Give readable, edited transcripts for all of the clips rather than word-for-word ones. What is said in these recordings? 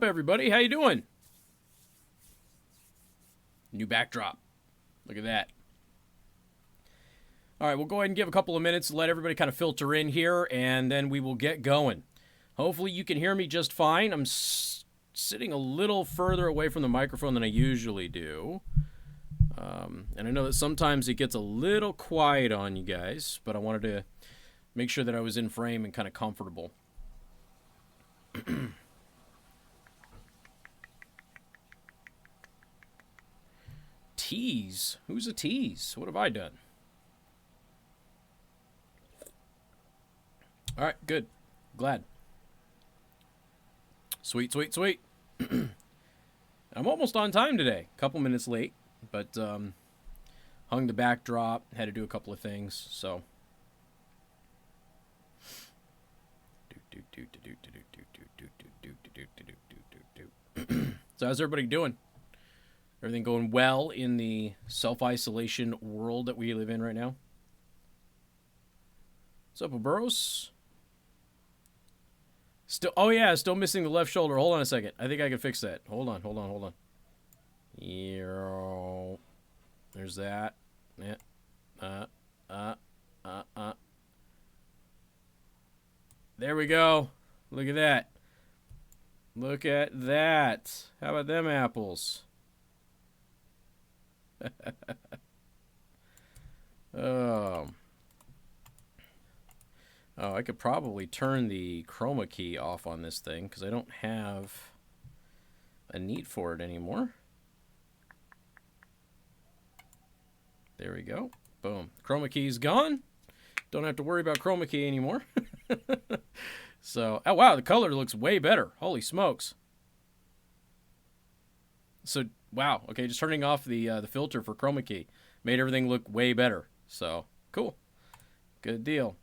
everybody? How you doing? New backdrop. Look at that. All right, we'll go ahead and give a couple of minutes to let everybody kind of filter in here, and then we will get going. Hopefully you can hear me just fine. I'm sitting a little further away from the microphone than I usually do. And I know that sometimes it gets a little quiet on you guys, but I wanted to make sure that I was in frame and kind of comfortable. Tease? Who's a tease? What have I done? All right, good. Glad. Sweet, sweet, sweet. I'm almost on time today. A couple minutes late, but hung the backdrop. Had to do a couple of things, so. So how's everybody doing? Everything going well in the self-isolation world that we live in right now? What's up, Burros? Still, oh yeah, still missing the left shoulder. Hold on a second. I think I can fix that. Hold on. There's that. Yeah. There we go. Look at that. Look at that. How about them apples? Oh, I could probably turn the chroma key off on this thing because I don't have a need for it anymore. There we go. Boom. Chroma key's gone. Don't have to worry about chroma key anymore. So, oh wow, the color looks way better. Holy smokes. So, wow. Okay, just turning off the filter for chroma key made everything look way better. So, cool. Good deal.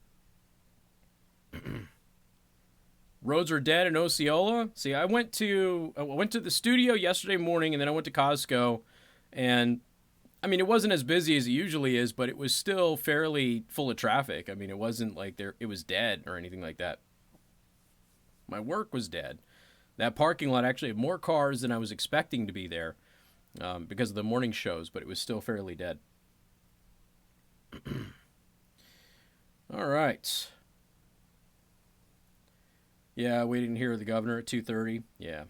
Roads are dead in Osceola. See, I went to the studio yesterday morning, and then I went to Costco, and I mean, it wasn't as busy as it usually is, but it was still fairly full of traffic. I mean, it wasn't like it was dead or anything like that. My work was dead. That parking lot actually had more cars than I was expecting to be there because of the morning shows, but it was still fairly dead. All right. Yeah, we didn't hear the governor at 2:30. Yeah.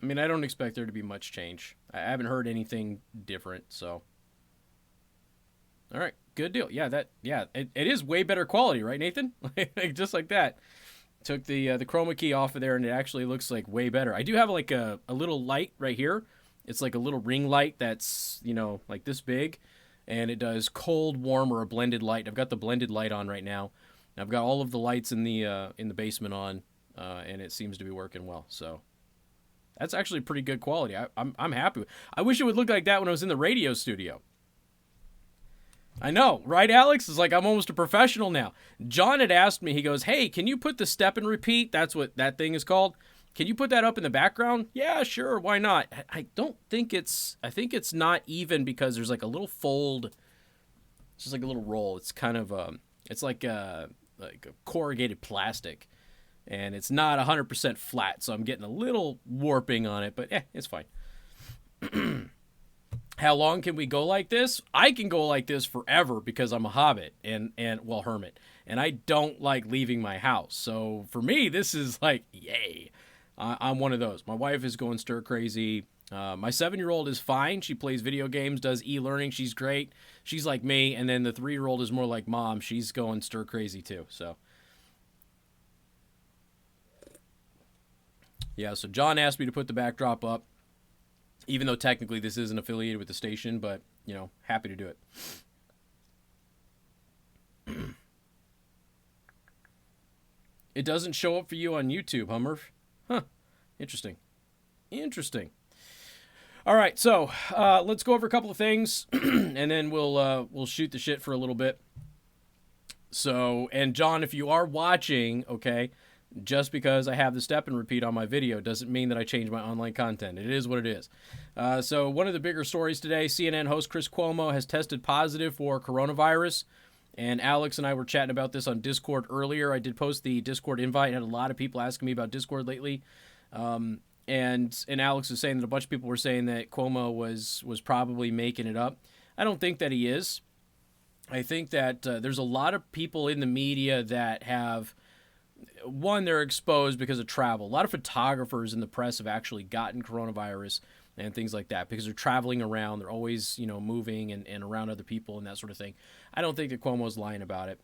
I mean, I don't expect there to be much change. I haven't heard anything different, so. All right, good deal. Yeah, it is way better quality, right, Nathan? Just like that. Took the chroma key off of there, and it actually looks like way better. I do have like a little light right here. It's like a little ring light that's, like this big, and it does cold, warm, or a blended light. I've got the blended light on right now. I've got all of the lights in the basement on, and it seems to be working well. So that's actually pretty good quality. I'm happy. I wish it would look like that when I was in the radio studio. I know, right, Alex? It's like I'm almost a professional now. John had asked me, he goes, hey, can you put the step and repeat? That's what that thing is called. Can you put that up in the background? Yeah, sure. Why not? I think it's not even because there's like a little fold. It's just like a little roll. It's kind of, it's like a corrugated plastic. And it's not 100% flat. So I'm getting a little warping on it, but it's fine. How long can we go like this? I can go like this forever because I'm a hobbit and hermit. And I don't like leaving my house. So for me, this is like, yay. I'm one of those. My wife is going stir crazy. My 7-year-old is fine. She plays video games, does e-learning. She's great. She's like me. And then the 3-year-old is more like mom. She's going stir crazy too. So yeah, so John asked me to put the backdrop up. Even though technically this isn't affiliated with the station, but, happy to do it. It doesn't show up for you on YouTube, huh, Murph? Huh. Interesting. All right, so let's go over a couple of things, and then we'll shoot the shit for a little bit. So, and John, if you are watching, okay, just because I have the step and repeat on my video doesn't mean that I change my online content. It is what it is. So one of the bigger stories today, CNN host Chris Cuomo has tested positive for coronavirus, And Alex and I were chatting about this on Discord earlier. I did post the Discord invite. I had a lot of people asking me about Discord lately. And Alex was saying that a bunch of people were saying that Cuomo was probably making it up. I don't think that he is. I think that there's a lot of people in the media that have, one, they're exposed because of travel. A lot of photographers in the press have actually gotten coronavirus and things like that because they're traveling around. They're always, moving and around other people and that sort of thing. I don't think that Cuomo's lying about it.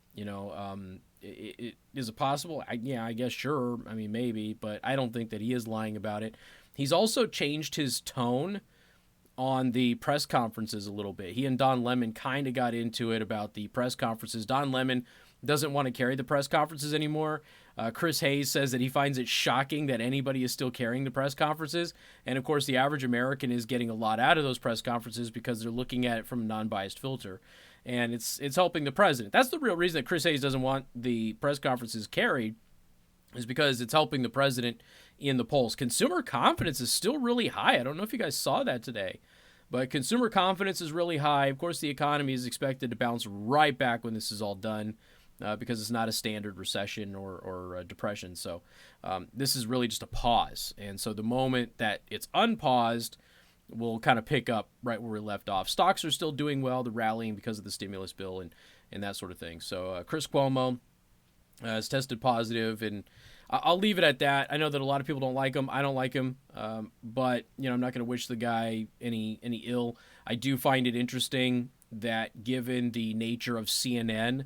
Is it possible? I guess sure. I mean, maybe, but I don't think that he is lying about it. He's also changed his tone on the press conferences a little bit. He and Don Lemon kind of got into it about the press conferences. Don Lemon doesn't want to carry the press conferences anymore. Chris Hayes says that he finds it shocking that anybody is still carrying the press conferences. And of course, the average American is getting a lot out of those press conferences because they're looking at it from a non-biased filter. And it's helping the president. That's the real reason that Chris Hayes doesn't want the press conferences carried, is because it's helping the president in the polls. Consumer confidence is still really high. I don't know if you guys saw that today, but consumer confidence is really high. Of course, the economy is expected to bounce right back when this is all done because it's not a standard recession or depression. So this is really just a pause. And so the moment that it's unpaused, we'll kind of pick up right where we left off. Stocks are still doing well. They're rallying because of the stimulus bill and that sort of thing. So Chris Cuomo has tested positive, and I'll leave it at that. I know that a lot of people don't like him. I don't like him, but I'm not going to wish the guy any ill. I do find it interesting that given the nature of CNN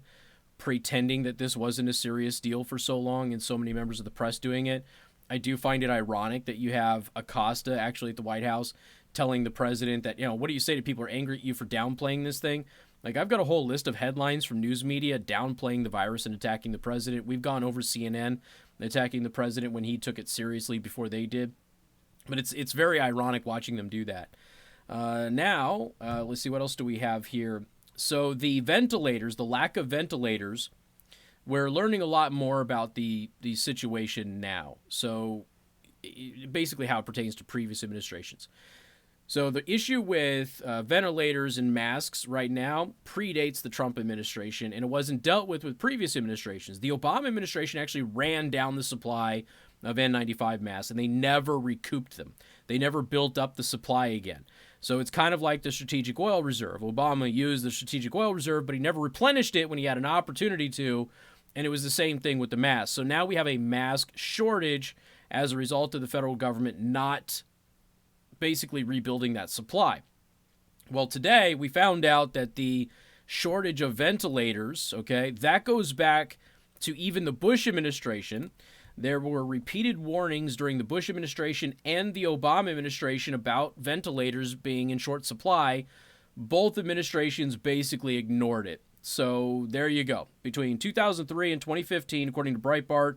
pretending that this wasn't a serious deal for so long and so many members of the press doing it, I do find it ironic that you have Acosta actually at the White House telling the president that, what do you say to people who are angry at you for downplaying this thing? Like, I've got a whole list of headlines from news media downplaying the virus and attacking the president. We've gone over CNN attacking the president when he took it seriously before they did. But it's very ironic watching them do that. Now, let's see, what else do we have here? So the ventilators, the lack of ventilators, we're learning a lot more about the situation now. So basically how it pertains to previous administrations. So the issue with ventilators and masks right now predates the Trump administration, and it wasn't dealt with previous administrations. The Obama administration actually ran down the supply of N95 masks, and they never recouped them. They never built up the supply again. So it's kind of like the strategic oil reserve. Obama used the strategic oil reserve, but he never replenished it when he had an opportunity to, and it was the same thing with the masks. So now we have a mask shortage as a result of the federal government not basically rebuilding that supply. Well, today we found out that the shortage of ventilators, that goes back to even the Bush administration. There were repeated warnings during the Bush administration and the Obama administration about ventilators being in short supply. Both administrations basically ignored it. So there you go. Between 2003 and 2015, according to Breitbart,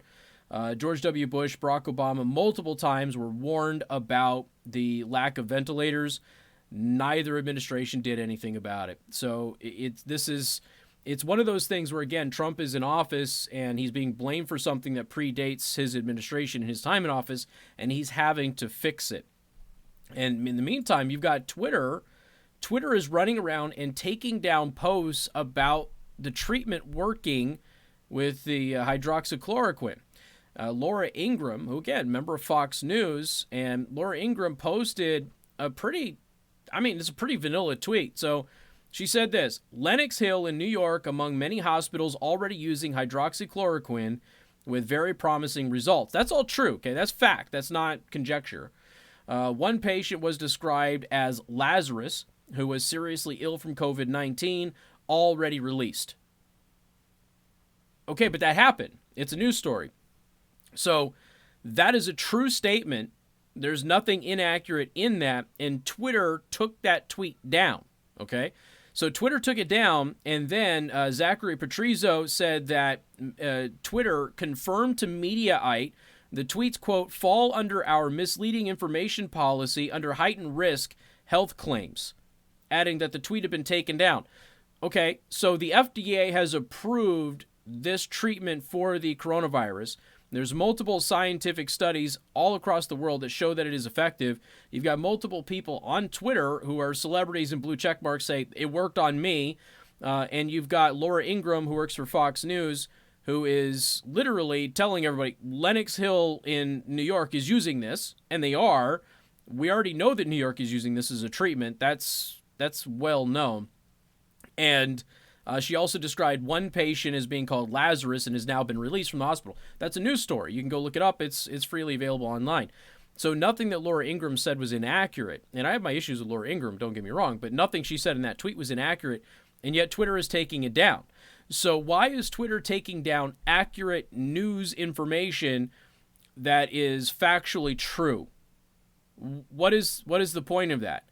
George W. Bush, Barack Obama, multiple times were warned about the lack of ventilators. Neither administration did anything about it. So it's one of those things where, again, Trump is in office and he's being blamed for something that predates his administration and his time in office, and he's having to fix it. And in the meantime, you've got Twitter. Twitter is running around and taking down posts about the treatment working with the hydroxychloroquine. Laura Ingraham, who, again, member of Fox News, and Laura Ingraham posted it's a pretty vanilla tweet. So she said this: Lenox Hill in New York among many hospitals already using hydroxychloroquine with very promising results. That's all true, okay? That's fact. That's not conjecture. One patient was described as Lazarus, who was seriously ill from COVID-19, already released. Okay, but that happened. It's a news story. So that is a true statement. There's nothing inaccurate in that, and Twitter took that tweet down, okay? So Twitter took it down, and then Zachary Patrizio said that Twitter confirmed to Mediaite the tweets, quote, fall under our misleading information policy under heightened risk health claims, adding that the tweet had been taken down. Okay, so the FDA has approved this treatment for the coronavirus. There's multiple scientific studies all across the world that show that it is effective. You've got multiple people on Twitter who are celebrities and blue check marks say, it worked on me. And you've got Laura Ingraham, who works for Fox News, who is literally telling everybody Lenox Hill in New York is using this, and they are. We already know that New York is using this as a treatment. That's well known. And she also described one patient as being called Lazarus and has now been released from the hospital. That's a news story. You can go look it up. It's freely available online. So nothing that Laura Ingraham said was inaccurate. And I have my issues with Laura Ingraham, don't get me wrong, but nothing she said in that tweet was inaccurate, and yet Twitter is taking it down. So why is Twitter taking down accurate news information that is factually true? What is the point of that?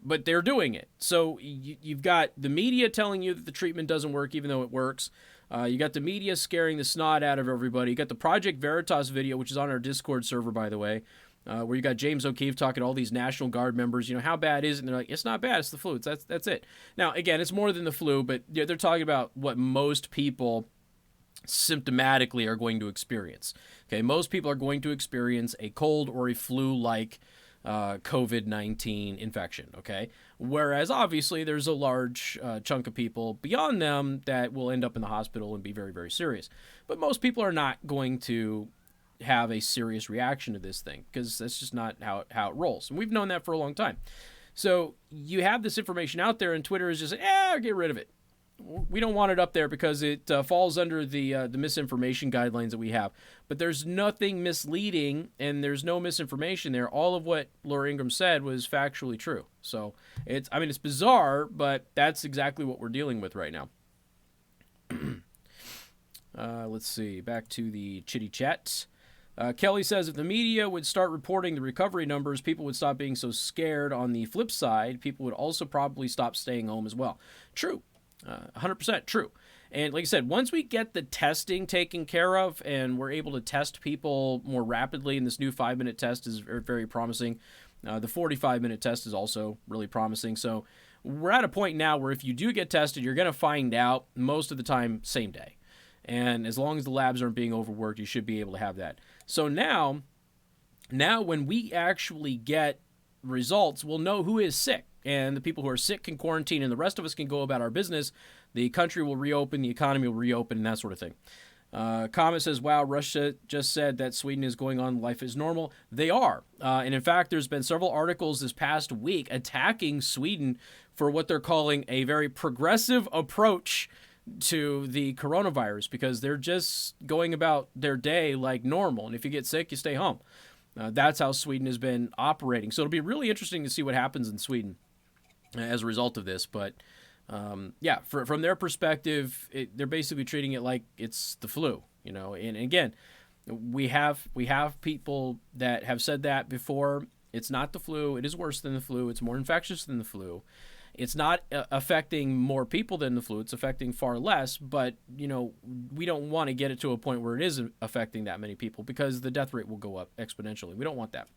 But they're doing it. So you've got the media telling you that the treatment doesn't work, even though it works. You got the media scaring the snot out of everybody. You got the Project Veritas video, which is on our Discord server, by the way, where you got James O'Keefe talking to all these National Guard members. How bad is it? And they're like, it's not bad. It's the flu. That's it. Now, again, it's more than the flu, but they're talking about what most people symptomatically are going to experience. Okay, most people are going to experience a cold or a flu-like COVID-19 infection, okay? Whereas, obviously, there's a large chunk of people beyond them that will end up in the hospital and be very, very serious. But most people are not going to have a serious reaction to this thing because that's just not how it rolls. And we've known that for a long time. So you have this information out there, and Twitter is just, get rid of it. We don't want it up there because it falls under the misinformation guidelines that we have. But there's nothing misleading, and there's no misinformation there. All of what Laura Ingraham said was factually true. So it's bizarre, but that's exactly what we're dealing with right now. Let's see. Back to the chitty chat. Kelly says if the media would start reporting the recovery numbers, people would stop being so scared. On the flip side, people would also probably stop staying home as well. True. 100% true. And like I said, once we get the testing taken care of and we're able to test people more rapidly, and this new 5-minute test is very, very promising. The 45-minute test is also really promising. So we're at a point now where if you do get tested, you're going to find out most of the time same day. And as long as the labs aren't being overworked, you should be able to have that. So now when we actually get results, we'll know who is sick. And the people who are sick can quarantine, and the rest of us can go about our business. The country will reopen, the economy will reopen, and that sort of thing. Comment says, wow, Russia just said that Sweden is going on life as normal. They are. And in fact, there's been several articles this past week attacking Sweden for what they're calling a very progressive approach to the coronavirus, because they're just going about their day like normal. And if you get sick, you stay home. That's how Sweden has been operating. So it'll be really interesting to see what happens in Sweden as a result of this. But from their perspective, they're basically treating it like it's the flu, And again, we have people that have said that before. It's not the flu. It is worse than the flu. It's more infectious than the flu. It's not affecting more people than the flu. It's affecting far less. But, we don't want to get it to a point where it isn't affecting that many people, because the death rate will go up exponentially. We don't want that.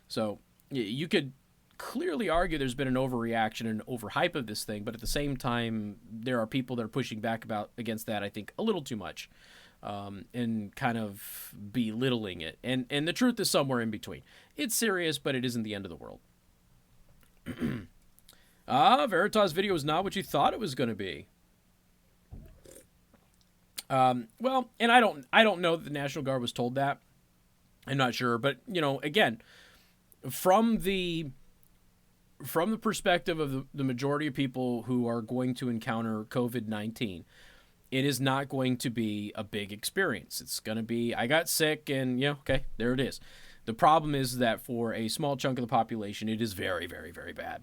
So you could clearly argue there's been an overreaction and overhype of this thing. But at the same time, there are people that are pushing back against that, I think, a little too much, and kind of belittling it. And the truth is somewhere in between. It's serious, but it isn't the end of the world. Veritas video is not what you thought it was going to be. Well, and I don't know that the National Guard was told that. I'm not sure, but again, from the perspective of the majority of people who are going to encounter COVID-19, it is not going to be a big experience. It's going to be, I got sick and okay, there it is. The problem is that for a small chunk of the population, it is very, very, very bad.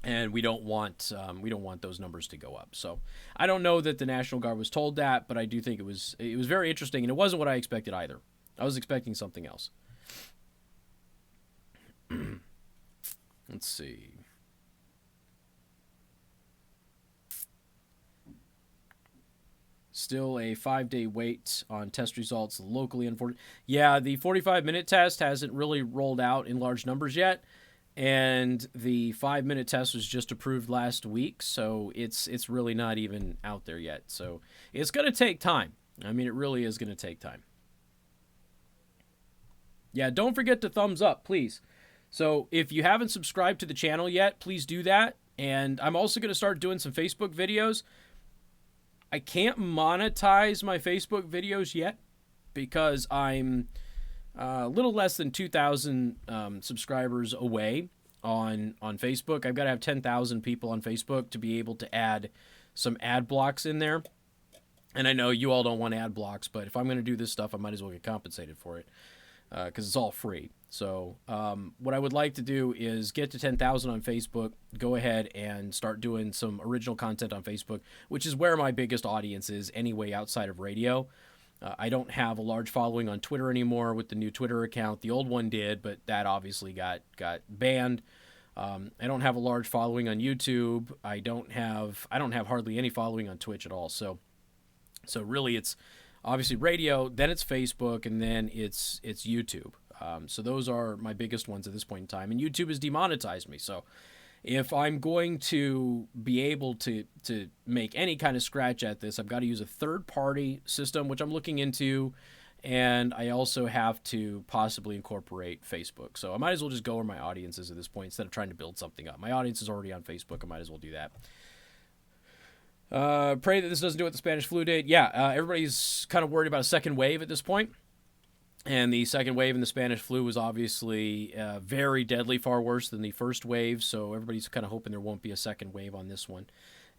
And we don't want those numbers to go up. So I don't know that the National Guard was told that, but I do think it was very interesting, and it wasn't what I expected either. I was expecting something else. Let's see. Still a 5-day wait on test results locally. Yeah, the 45-minute test hasn't really rolled out in large numbers yet. And the 5-minute test was just approved last week, so it's really not even out there yet. So it's going to take time. I mean, it really is going to take time. Yeah, don't forget to thumbs up, please. So if you haven't subscribed to the channel yet, please do that. And I'm also going to start doing some Facebook videos. I can't monetize my Facebook videos yet because I'm a little less than 2,000 subscribers away on Facebook. I've got to have 10,000 people on Facebook to be able to add some ad blocks in there. And I know you all don't want ad blocks, but if I'm going to do this stuff, I might as well get compensated for it because it's all free. So what I would like to do is get to 10,000 on Facebook, go ahead and start doing some original content on Facebook, which is where my biggest audience is anyway outside of radio. I don't have a large following on Twitter anymore with the new Twitter account. The old one did, but that obviously got banned. I don't have a large following on YouTube. I don't have hardly any following on Twitch at all. So really, it's obviously radio, then it's Facebook, and then it's YouTube. So those are my biggest ones at this point in time. And YouTube has demonetized me. So if I'm going to be able to make any kind of scratch at this, I've got to use a third-party system, which I'm looking into, and I also have to possibly incorporate Facebook. So I might as well just go where my audience is at this point instead of trying to build something up. My audience is already on Facebook. I might as well do that. Pray that this doesn't do what the Spanish flu did. Yeah, everybody's kind of worried about a second wave at this point. And the second wave in the Spanish flu was obviously very deadly, far worse than the first wave. So everybody's kind of hoping there won't be a second wave on this one.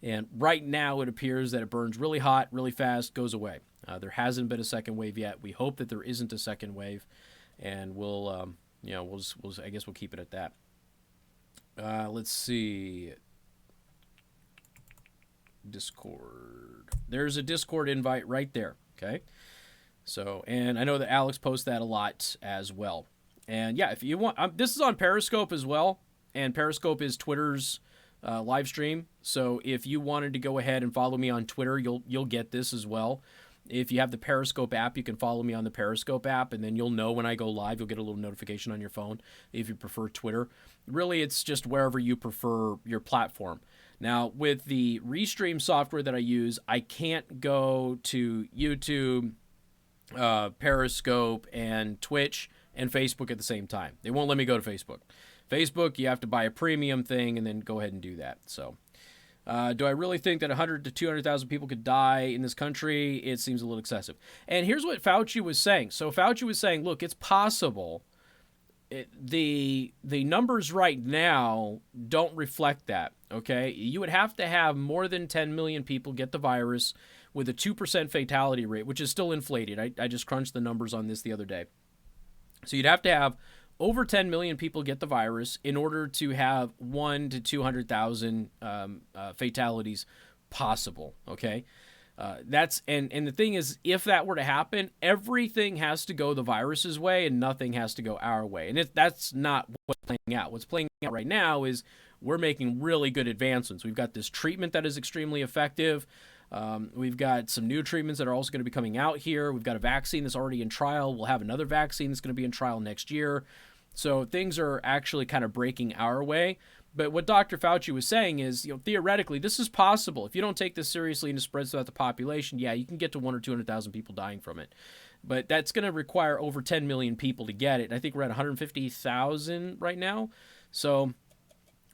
And right now it appears that it burns really hot, really fast, goes away. There hasn't been a second wave yet. We hope that there isn't a second wave. And we'll I guess we'll keep it at that. Let's see. Discord. There's a Discord invite right there. Okay. So, and I know that Alex posts that a lot as well. And yeah, if you want, this is on Periscope as well. And Periscope is Twitter's live stream. So if you wanted to go ahead and follow me on Twitter, you'll get this as well. If you have the Periscope app, you can follow me on the Periscope app, and then you'll know when I go live. You'll get a little notification on your phone if you prefer Twitter. Really, it's just wherever you prefer your platform. Now, with the Restream software that I use, I can't go to YouTube, Periscope, and Twitch and Facebook at the same time. They won't let me go to Facebook. Facebook, you have to buy a premium thing and then go ahead and do that. So, do I really think that 100 to 200,000 people could die in this country? It seems a little excessive. And here's what Fauci was saying. So Fauci was saying, look, it's possible. The numbers right now don't reflect that, okay? You would have to have more than 10 million people get the virus with a 2% fatality rate, which is still inflated. I just crunched the numbers on this the other day. So you'd have to have over 10 million people get the virus in order to have 1 to 200,000 fatalities possible, okay? That's and the thing is, if that were to happen, everything has to go the virus's way and nothing has to go our way. And that's not what's playing out. What's playing out right now is we're making really good advancements. We've got this treatment that is extremely effective. We've got some new treatments that are also going to be coming out here. We've got a vaccine that's already in trial. We'll have another vaccine that's going to be in trial next year. So things are actually kind of breaking our way. But what Dr. Fauci was saying is, theoretically, this is possible. If you don't take this seriously and it spreads throughout the population, yeah, you can get to 100 or 200,000 people dying from it. But that's going to require over 10 million people to get it. I think we're at 150,000 right now. So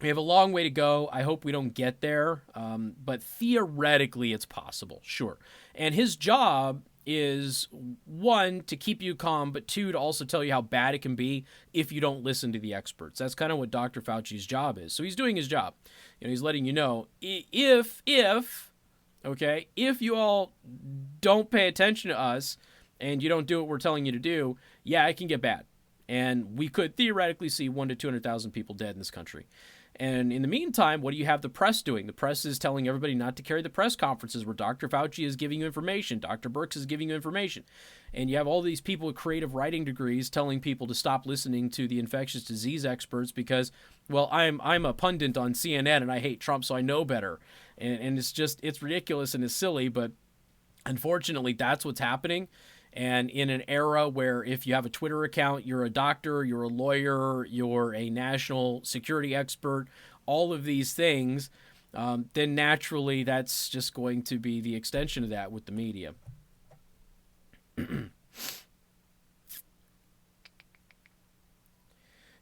we have a long way to go. I hope we don't get there. But theoretically, it's possible, sure. And his job is, one, to keep you calm, but two, to also tell you how bad it can be if you don't listen to the experts. That's kind of what Dr. Fauci's job is. So he's doing his job. He's letting you know, if you all don't pay attention to us and you don't do what we're telling you to do, yeah, it can get bad. And we could theoretically see 1 to 200,000 people dead in this country. And in the meantime, what do you have the press doing? The press is telling everybody not to carry the press conferences where Dr. Fauci is giving you information, Dr. Birx is giving you information. And you have all these people with creative writing degrees telling people to stop listening to the infectious disease experts because, well, I'm a pundit on CNN and I hate Trump, so I know better. And it's ridiculous and it's silly, but unfortunately, that's what's happening. And in an era where if you have a Twitter account, you're a doctor, you're a lawyer, you're a national security expert, all of these things, then naturally that's just going to be the extension of that with the media.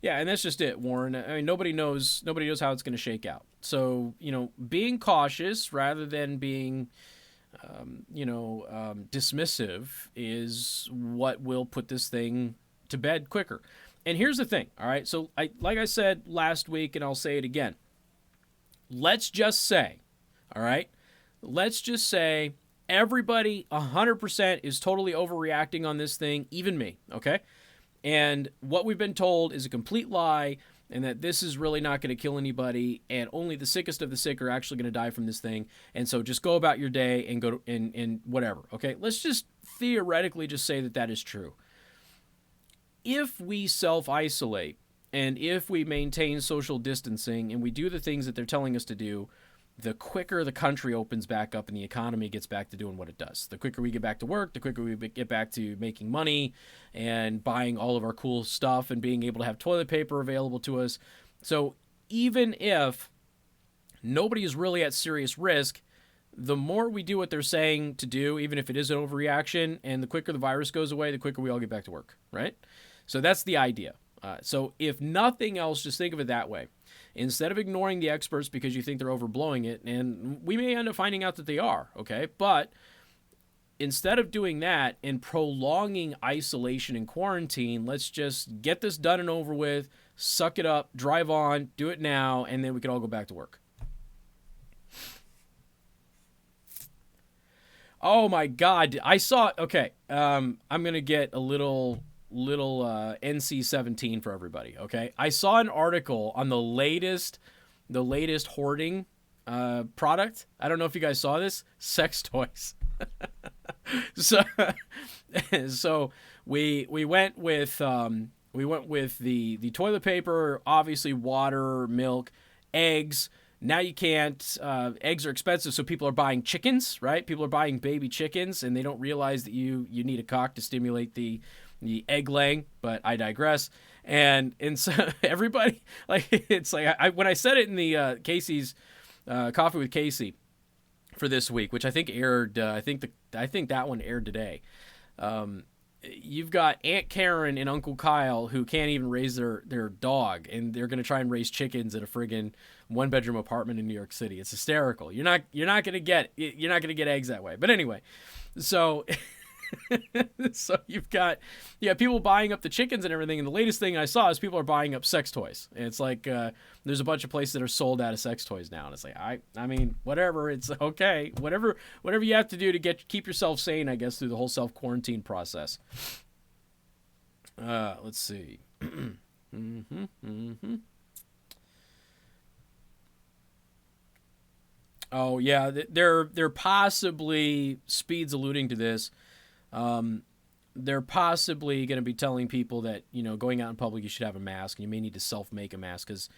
Yeah, and that's just it, Warren. I mean, nobody knows how it's going to shake out. So, being cautious rather than being, dismissive is what will put this thing to bed quicker. And here's the thing, all right? So, like I said last week, and I'll say it again. Let's just say, all right? Let's just say everybody 100% is totally overreacting on this thing, even me, okay? And what we've been told is a complete lie, and that this is really not going to kill anybody, and only the sickest of the sick are actually going to die from this thing. And so just go about your day and go to, and whatever, okay? Let's just theoretically just say that that is true. If we self-isolate, and if we maintain social distancing, and we do the things that they're telling us to do, the quicker the country opens back up and the economy gets back to doing what it does. The quicker we get back to work, the quicker we get back to making money and buying all of our cool stuff and being able to have toilet paper available to us. So even if nobody is really at serious risk, the more we do what they're saying to do, even if it is an overreaction, and the quicker the virus goes away, the quicker we all get back to work, right? So that's the idea. So if nothing else, just think of it that way. Instead of ignoring the experts because you think they're overblowing it, and we may end up finding out that they are, okay? But instead of doing that and prolonging isolation and quarantine, let's just get this done and over with, suck it up, drive on, do it now, and then we can all go back to work. Oh my God. I saw, okay, I'm going to get a little NC-17 for everybody, okay? I saw an article on the latest hoarding product. I don't know if you guys saw this. Sex toys. So we went with the toilet paper, obviously water, milk, eggs. Now you can't. Eggs are expensive, so people are buying chickens, right? People are buying baby chickens, and they don't realize that you need a cock to stimulate the egg laying, but I digress. And so everybody, like, it's like when I said it in the Casey's Coffee with Casey for this week, which I think aired, I think that one aired today. You've got Aunt Karen and Uncle Kyle who can't even raise their dog, and they're going to try and raise chickens in a friggin' 1-bedroom apartment in New York City. It's hysterical. You're not going to get eggs that way. But anyway, so so you've got people buying up the chickens and everything, and the latest thing I saw is people are buying up sex toys. And it's like there's a bunch of places that are sold out of sex toys now, and it's like I mean whatever, it's okay, whatever you have to do to keep yourself sane, I guess, through the whole self-quarantine process. Let's see. Oh yeah, they're possibly, Speed's alluding to this. They're possibly going to be telling people that, going out in public, you should have a mask, and you may need to self-make a mask because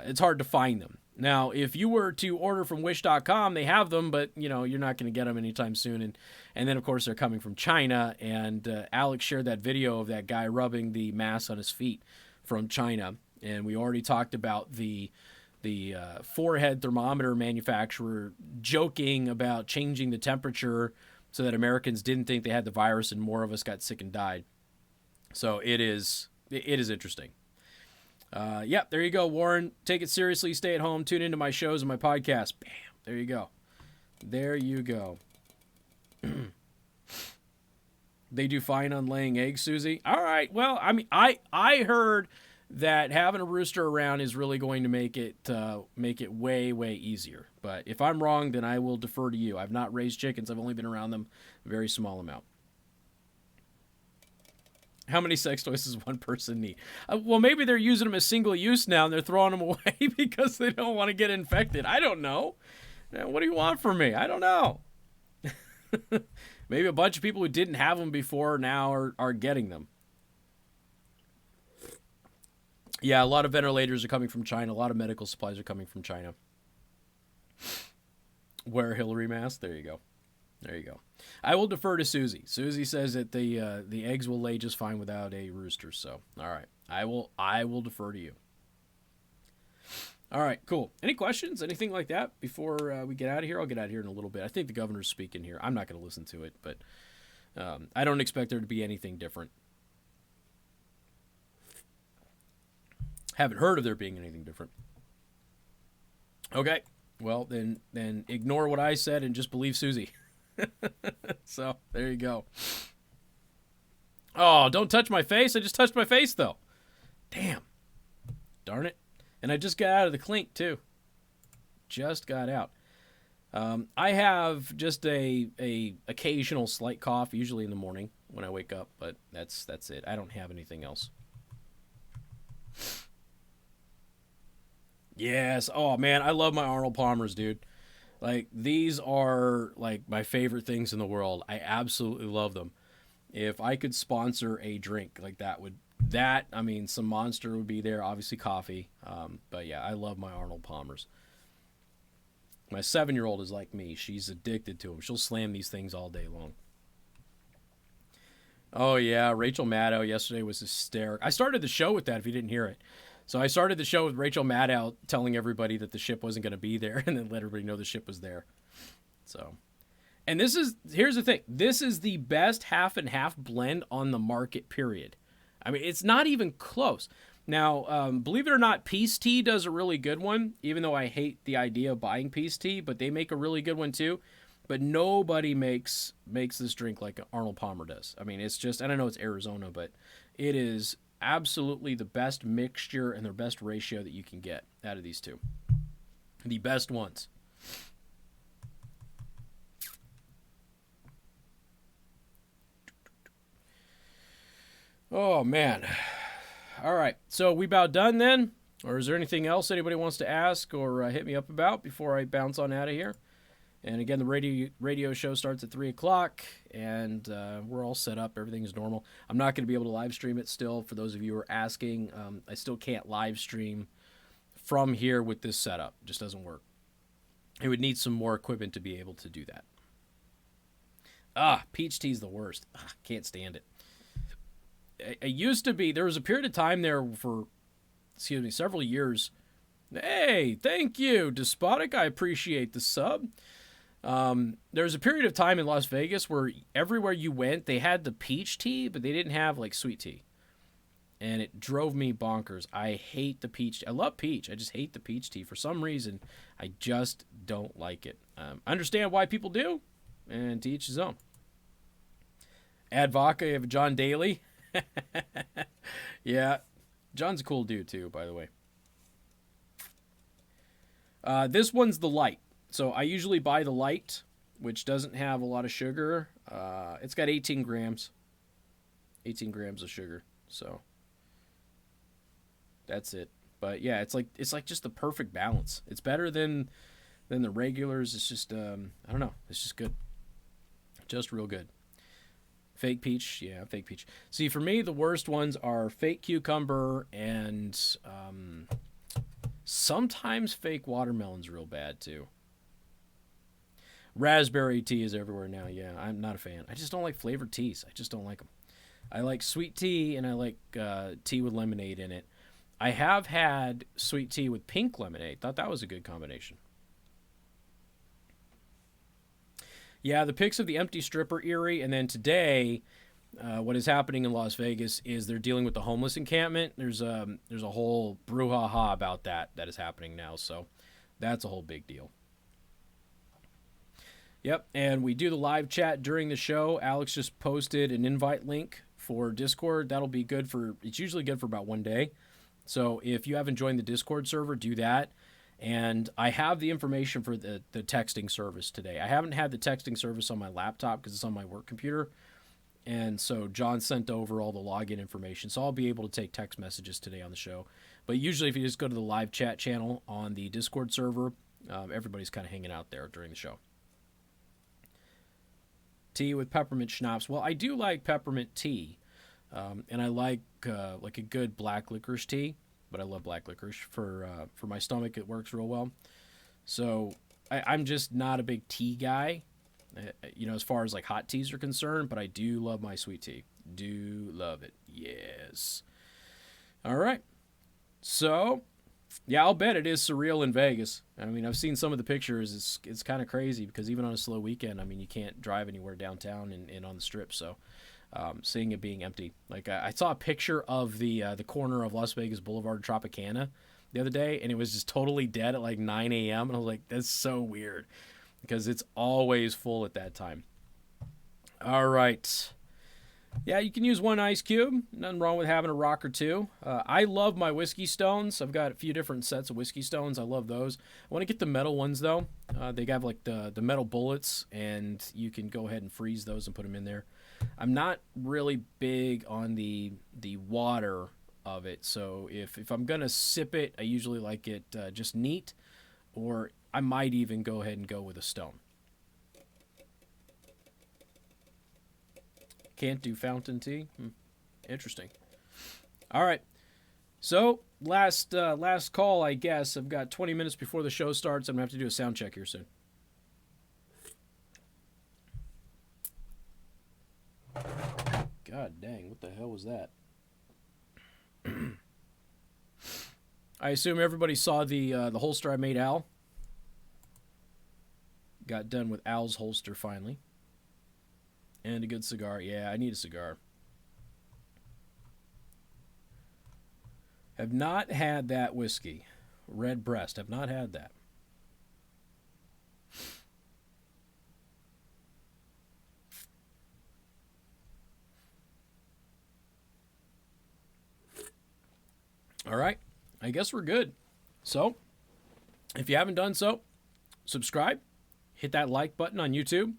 it's hard to find them. Now, if you were to order from wish.com, they have them, but, you're not going to get them anytime soon. And then, of course, they're coming from China, and Alex shared that video of that guy rubbing the mask on his feet from China. And we already talked about the forehead thermometer manufacturer joking about changing the temperature so that Americans didn't think they had the virus and more of us got sick and died. So it is interesting. Yep, there you go, Warren. Take it seriously. Stay at home. Tune into my shows and my podcast. Bam. There you go. There you go. They do fine on laying eggs, Susie. All right. Well, I mean, I heard that having a rooster around is really going to make it way, way easier. But if I'm wrong, then I will defer to you. I've not raised chickens. I've only been around them a very small amount. How many sex toys does one person need? Well, maybe they're using them as single use now and they're throwing them away because they don't want to get infected. I don't know. What do you want from me? I don't know. Maybe a bunch of people who didn't have them before now are getting them. Yeah, a lot of ventilators are coming from China. A lot of medical supplies are coming from China. Wear a Hillary mask. There you go. There you go. I will defer to Susie. Susie says that the eggs will lay just fine without a rooster. So, all right. I will defer to you. All right, cool. Any questions? Anything like that before we get out of here? I'll get out of here in a little bit. I think the governor's speaking here. I'm not going to listen to it, but I don't expect there to be anything different. Haven't heard of there being anything different. Okay. Well, then ignore what I said and just believe Susie. So there you go. Oh, don't touch my face. I just touched my face though. Damn. Darn it. And I just got out of the clink too. Just got out. I have just a occasional slight cough, usually in the morning when I wake up, but that's it. I don't have anything else. Yes. Oh man, I love my Arnold Palmers, dude. Like these are like my favorite things in the world. I absolutely love them. If I could sponsor a drink like that, would that I mean some Monster would be there, obviously coffee. But yeah, I love my Arnold Palmers. My 7-year old is like me. She's addicted to them. She'll slam these things all day long. Oh yeah, Rachel Maddow yesterday was hysterical. I started the show with that. If you didn't hear it, so I started the show with Rachel Maddow telling everybody that the ship wasn't going to be there, and then let everybody know the ship was there. So, and here's the thing. This is the best half and half blend on the market. Period. I mean, it's not even close. Now, believe it or not, Peace Tea does a really good one. Even though I hate the idea of buying Peace Tea, but they make a really good one too. But nobody makes this drink like Arnold Palmer does. I mean, it's just, I don't know, it's Arizona, but it is absolutely the best mixture and the best ratio that you can get out of these two. The best ones. Oh man. All right. So we about done then? Or is there anything else anybody wants to ask or hit me up about before I bounce on out of here? And again, the radio show starts at 3 o'clock, and we're all set up. Everything's normal. I'm not going to be able to live stream it still. For those of you who are asking, I still can't live stream from here with this setup. It just doesn't work. It would need some more equipment to be able to do that. Peach tea's the worst. Can't stand it. It used to be, there was a period of time there for, several years. Hey, thank you, Despotic. I appreciate the sub. There was a period of time in Las Vegas where everywhere you went, they had the peach tea, but they didn't have like sweet tea. And it drove me bonkers. I hate the peach. I love peach. I just hate the peach tea. For some reason, I just don't like it. I understand why people do, and to each his own. Add vodka, you have John Daly. Yeah, John's a cool dude too, by the way. This one's the light. So I usually buy the light, which doesn't have a lot of sugar. It's got 18 grams. 18 grams of sugar. So that's it. But yeah, it's like just the perfect balance. It's better than the regulars. It's just I don't know. It's just good. Just real good. Fake peach, yeah, fake peach. See, for me, the worst ones are fake cucumber and sometimes fake watermelon's real bad too. Raspberry tea is everywhere now. Yeah, I'm not a fan. I just don't like flavored teas. I just don't like them. I like sweet tea and I like tea with lemonade in it. I have had sweet tea with pink lemonade. Thought that was a good combination. Yeah, the pics of the empty strip are eerie. And then today, what is happening in Las Vegas is they're dealing with the homeless encampment. There's a whole brouhaha about that is happening now. So that's a whole big deal. Yep, and we do the live chat during the show. Alex just posted an invite link for Discord. That'll be good for, it's usually good for about one day. So if you haven't joined the Discord server, do that. And I have the information for the texting service today. I haven't had the texting service on my laptop because it's on my work computer. And so John sent over all the login information. So I'll be able to take text messages today on the show. But usually if you just go to the live chat channel on the Discord server, everybody's kind of hanging out there during the show. Tea with peppermint schnapps. Well, I do like peppermint tea. And I like a good black licorice tea. But I love black licorice for my stomach. It works real well. So I'm just not a big tea guy, as far as like hot teas are concerned. But I do love my sweet tea. Do love it. Yes. All right. So, yeah, I'll bet it is surreal in Vegas. I mean, I've seen some of the pictures. It's kind of crazy because even on a slow weekend, I mean, you can't drive anywhere downtown and on the strip. So. Seeing it being empty. Like I saw a picture of the corner of Las Vegas Boulevard Tropicana the other day, and it was just totally dead at like 9 a.m. And I was like, that's so weird because it's always full at that time. All right. Yeah, you can use one ice cube. Nothing wrong with having a rock or two. I love my whiskey stones. I've got a few different sets of whiskey stones. I love those. I want to get the metal ones, though. They have like the metal bullets, and you can go ahead and freeze those and put them in there. I'm not really big on the water of it, so if I'm going to sip it, I usually like it just neat, or I might even go ahead and go with a stone. Can't do fountain tea? Interesting. All right. So, last call, I guess. I've got 20 minutes before the show starts. I'm going to have to do a sound check here soon. God dang, what the hell was that? I assume everybody saw the holster I made Al. Got done with Al's holster finally. And a good cigar. Yeah, I need a cigar. Have not had that whiskey. Red Breast. Have not had that. All right. I guess we're good. So, if you haven't done so, subscribe. Hit that like button on YouTube.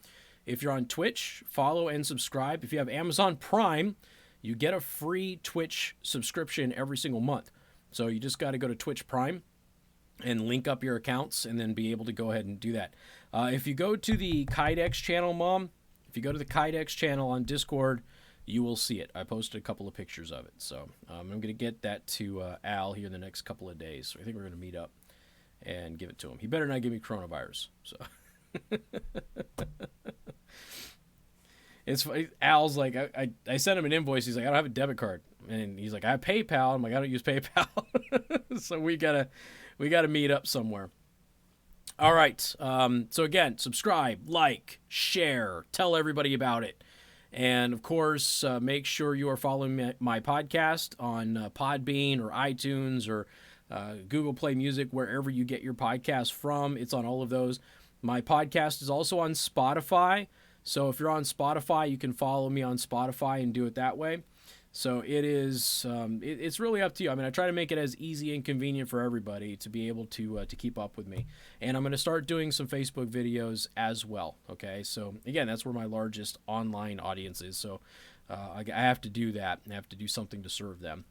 If you're on Twitch, follow and subscribe. If you have Amazon Prime, you get a free Twitch subscription every single month. So you just got to go to Twitch Prime and link up your accounts and then be able to go ahead and do that. If you go to the Kydex channel, Mom, if you go to the Kydex channel on Discord, you will see it. I posted a couple of pictures of it. So I'm going to get that to Al here in the next couple of days. So I think we're going to meet up and give it to him. He better not give me coronavirus. So... It's Al's like I sent him an invoice. He's like, I don't have a debit card, and he's like, I have PayPal. I'm like, I don't use PayPal. So we gotta meet up somewhere. All right. So again, subscribe, like, share, tell everybody about it, and of course, make sure you are following my podcast on Podbean or iTunes or Google Play Music, wherever you get your podcast from. It's on all of those. My podcast is also on Spotify. So if you're on Spotify, you can follow me on Spotify and do it that way. So it is, it's really up to you. I mean, I try to make it as easy and convenient for everybody to be able to keep up with me. And I'm going to start doing some Facebook videos as well. Okay. So again, that's where my largest online audience is. So I have to do that. I have to do something to serve them.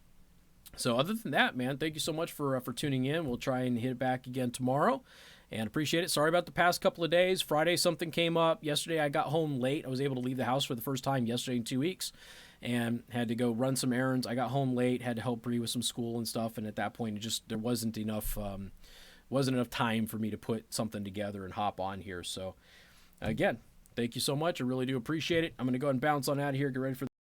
So other than that, man, thank you so much for tuning in. We'll try and hit it back again tomorrow. And appreciate it. Sorry about the past couple of days. Friday, something came up. Yesterday, I got home late. I was able to leave the house for the first time yesterday in 2 weeks and had to go run some errands. I got home late, had to help Bree with some school and stuff. And at that point, there wasn't enough time for me to put something together and hop on here. So, again, thank you so much. I really do appreciate it. I'm going to go ahead and bounce on out of here, get ready for